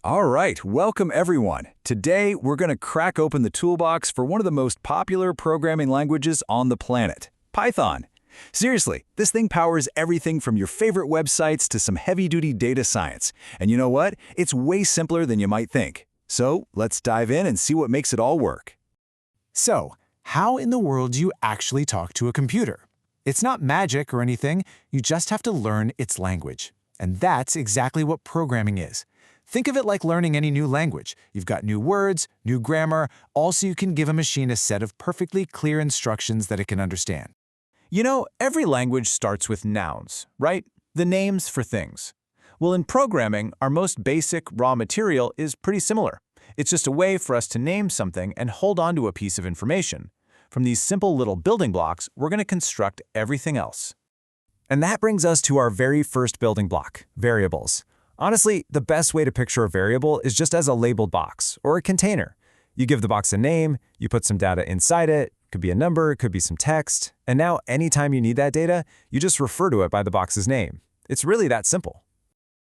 All right, welcome everyone. Today, we're going to crack open the toolbox for one of the most popular programming languages on the planet, Python. Seriously, this thing powers everything from your favorite websites to some heavy-duty data science. And you know what? It's way simpler than you might think. So, let's dive in and see what makes it all work. So, how in the world do you actually talk to a computer? It's not magic or anything, you just have to learn its language. And that's exactly what programming is. Think of it like learning any new language. You've got new words, new grammar, all so you can give a machine a set of perfectly clear instructions that it can understand. You know, every language starts with nouns, right? The names for things. Well, in programming, our most basic raw material is pretty similar. It's just a way for us to name something and hold on to a piece of information. From these simple little building blocks, we're going to construct everything else. And that brings us to our very first building block, variables. Honestly, the best way to picture a variable is just as a labeled box or a container. You give the box a name, you put some data inside it, could be a number, could be some text, and now anytime you need that data, you just refer to it by the box's name. It's really that simple.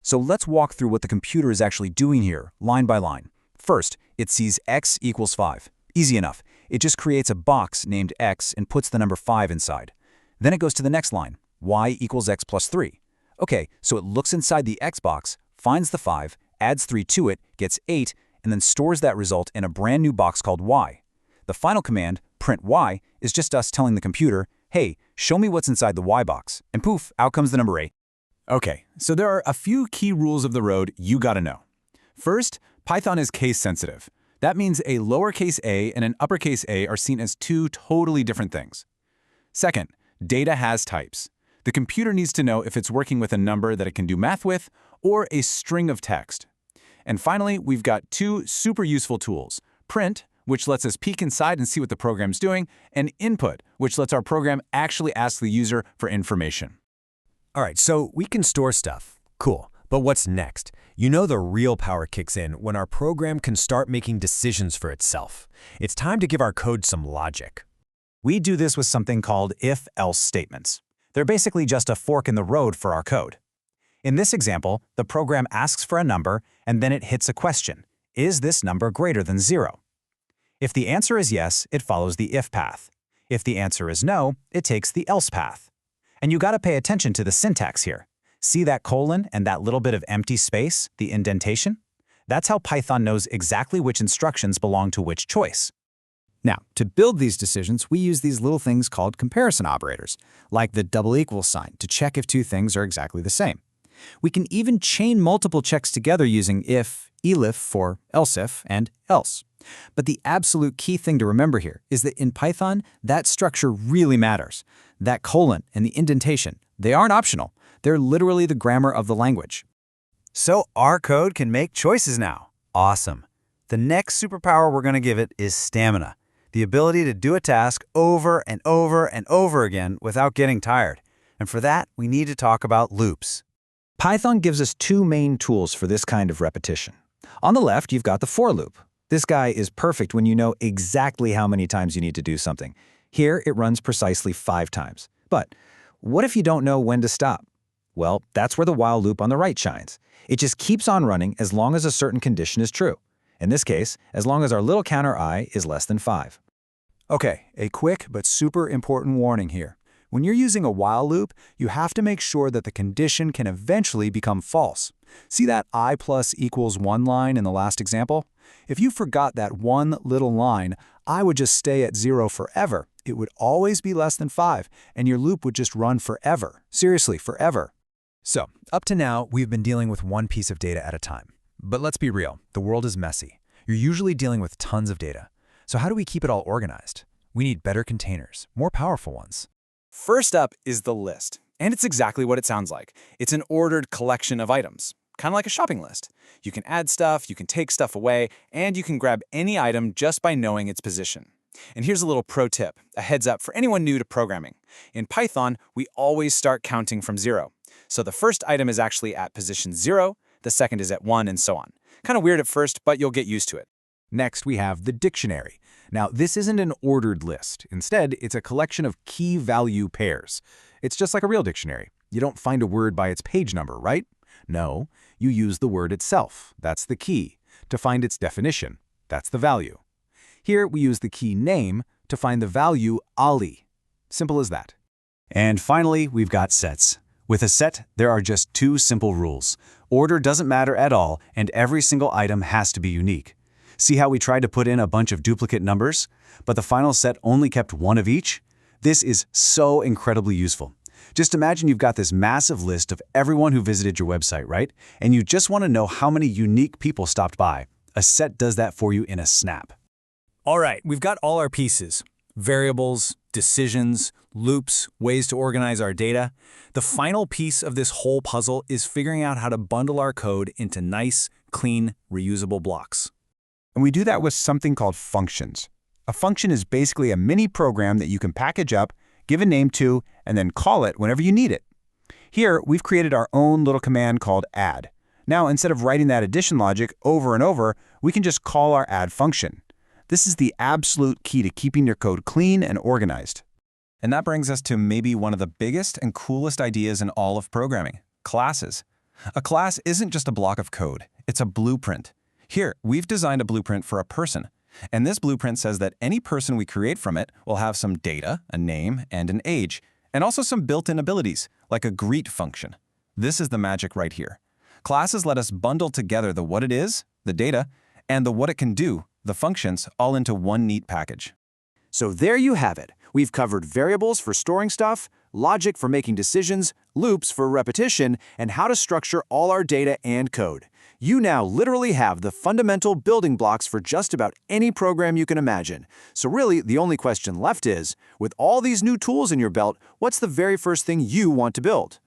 So let's walk through what the computer is actually doing here, line by line. First, it sees x equals 5. Easy enough. It just creates a box named x and puts the number 5 inside. Then it goes to the next line, y equals x plus 3. Okay, so it looks inside the x box, finds the 5, adds 3 to it, gets 8, and then stores that result in a brand new box called y. The final command, print y, is just us telling the computer, hey, show me what's inside the y box, and poof, out comes the number 8. Okay, so there are a few key rules of the road you gotta know. First, Python is case sensitive. That means a lowercase a and an uppercase a are seen as two totally different things. Second, data has types. The computer needs to know if it's working with a number that it can do math with or a string of text. And finally, we've got two super useful tools, print, which lets us peek inside and see what the program's doing, and input, which lets our program actually ask the user for information. All right, so we can store stuff. Cool. But what's next? You know the real power kicks in when our program can start making decisions for itself. It's time to give our code some logic. We do this with something called if-else statements. They're basically just a fork in the road for our code. In this example, the program asks for a number and then it hits a question. Is this number greater than 0? If the answer is yes, it follows the if path. If the answer is no, it takes the else path. And you gotta pay attention to the syntax here. See that colon and that little bit of empty space, the indentation? That's how Python knows exactly which instructions belong to which choice. Now, to build these decisions, we use these little things called comparison operators, like the double equal sign, to check if two things are exactly the same. We can even chain multiple checks together using if, elif for else if, and else. But the absolute key thing to remember here is that in Python, that structure really matters. That colon and the indentation, they aren't optional. They're literally the grammar of the language. So our code can make choices now. Awesome. The next superpower we're going to give it is stamina. The ability to do a task over and over and over again without getting tired. And for that, we need to talk about loops. Python gives us two main tools for this kind of repetition. On the left, you've got the for loop. This guy is perfect when you know exactly how many times you need to do something. Here, it runs precisely 5 times. But what if you don't know when to stop? Well, that's where the while loop on the right shines. It just keeps on running as long as a certain condition is true. In this case, as long as our little counter I is less than 5. Okay, a quick but super important warning here. When you're using a while loop, you have to make sure that the condition can eventually become false. See that I plus equals 1 line in the last example? If you forgot that one little line, I would just stay at 0 forever. It would always be less than 5, and your loop would just run forever. Seriously, forever. So, up to now, we've been dealing with one piece of data at a time. But let's be real, the world is messy. You're usually dealing with tons of data. So how do we keep it all organized? We need better containers, more powerful ones. First up is the list, and it's exactly what it sounds like. It's an ordered collection of items, kind of like a shopping list. You can add stuff, you can take stuff away, and you can grab any item just by knowing its position. And here's a little pro tip, a heads up for anyone new to programming. In Python, we always start counting from 0. So the first item is actually at position 0, the second is at 1, and so on. Kind of weird at first, but you'll get used to it. Next, we have the dictionary. Now, this isn't an ordered list. Instead, it's a collection of key value pairs. It's just like a real dictionary. You don't find a word by its page number, right? No, you use the word itself, that's the key, to find its definition, that's the value. Here we use the key name to find the value Ali. Simple as that. And finally, we've got sets. With a set, there are just two simple rules. Order doesn't matter at all, and every single item has to be unique. See how we tried to put in a bunch of duplicate numbers, but the final set only kept one of each? This is so incredibly useful. Just imagine you've got this massive list of everyone who visited your website, right? And you just want to know how many unique people stopped by. A set does that for you in a snap. All right, we've got all our pieces. Variables, decisions, loops, ways to organize our data. The final piece of this whole puzzle is figuring out how to bundle our code into nice, clean, reusable blocks. And we do that with something called functions. A function is basically a mini program that you can package up, give a name to, and then call it whenever you need it. Here, we've created our own little command called add. Now, instead of writing that addition logic over and over, we can just call our add function. This is the absolute key to keeping your code clean and organized. And that brings us to maybe one of the biggest and coolest ideas in all of programming: classes. A class isn't just a block of code, it's a blueprint. Here, we've designed a blueprint for a person. And this blueprint says that any person we create from it will have some data, a name, and an age, and also some built-in abilities, like a greet function. This is the magic right here. Classes let us bundle together the what it is, the data, and the what it can do, the functions, all into one neat package. So there you have it. We've covered variables for storing stuff, logic for making decisions, loops for repetition, and how to structure all our data and code. You now literally have the fundamental building blocks for just about any program you can imagine. So really, the only question left is, with all these new tools in your belt, what's the very first thing you want to build?